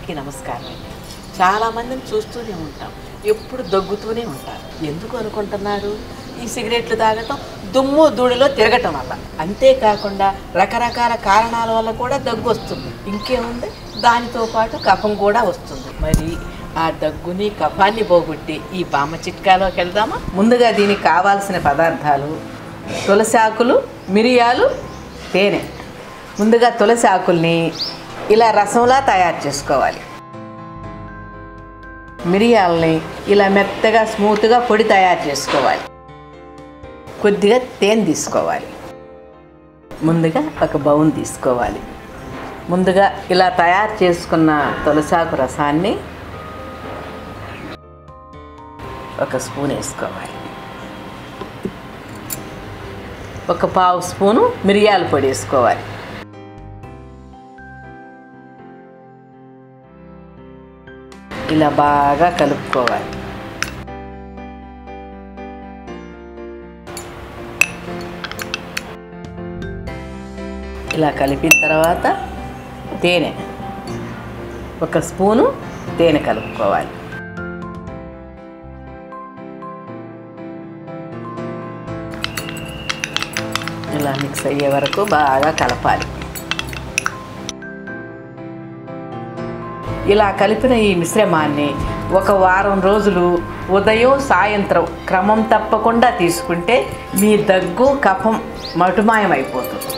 అందరికీ నమస్కారం అండి. చాలామందిని చూస్తూనే ఉంటాం, ఎప్పుడు దగ్గుతూనే ఉంటారు. ఎందుకు అనుకుంటున్నారు? ఈ సిగరెట్లు తాగటం, దుమ్ము ధూళిలో తిరగటం వల్ల. అంతేకాకుండా రకరకాల కారణాల వల్ల కూడా దగ్గు వస్తుంది. ఇంకేముంది, దానితో పాటు కఫం కూడా వస్తుంది. మరి ఆ దగ్గుని కఫాన్ని పోగొట్టి ఈ బామ్మ చిట్కాలోకి వెళ్దామా? ముందుగా దీనికి కావాల్సిన పదార్థాలు: తులసి ఆకులు, మిరియాలు, తేనె. ముందుగా తులసి ఆకుల్ని ఇలా రసంలా తయారు చేసుకోవాలి. మిరియాలని ఇలా మెత్తగా స్మూత్గా పొడి తయారు చేసుకోవాలి. కొద్దిగా తేనె తీసుకోవాలి. ముందుగా ఒక బౌల్ తీసుకోవాలి. ముందుగా ఇలా తయారు చేసుకున్న తులసాకు రసాన్ని ఒక స్పూన్ వేసుకోవాలి. ఒక పావు స్పూను మిరియాల పొడి వేసుకోవాలి. ఇలా బాగా కలుపుకోవాలి. ఇలా కలిపిన తర్వాత తేనె, ఒక స్పూను తేనె కలుపుకోవాలి. ఇలా మిక్స్ అయ్యే వరకు బాగా కలపాలి. ఇలా కలిపిన ఈ మిశ్రమాన్ని ఒక వారం రోజులు ఉదయం సాయంత్రం క్రమం తప్పకుండా తీసుకుంటే మీ దగ్గు కఫం మటుమాయం అయిపోతుంది.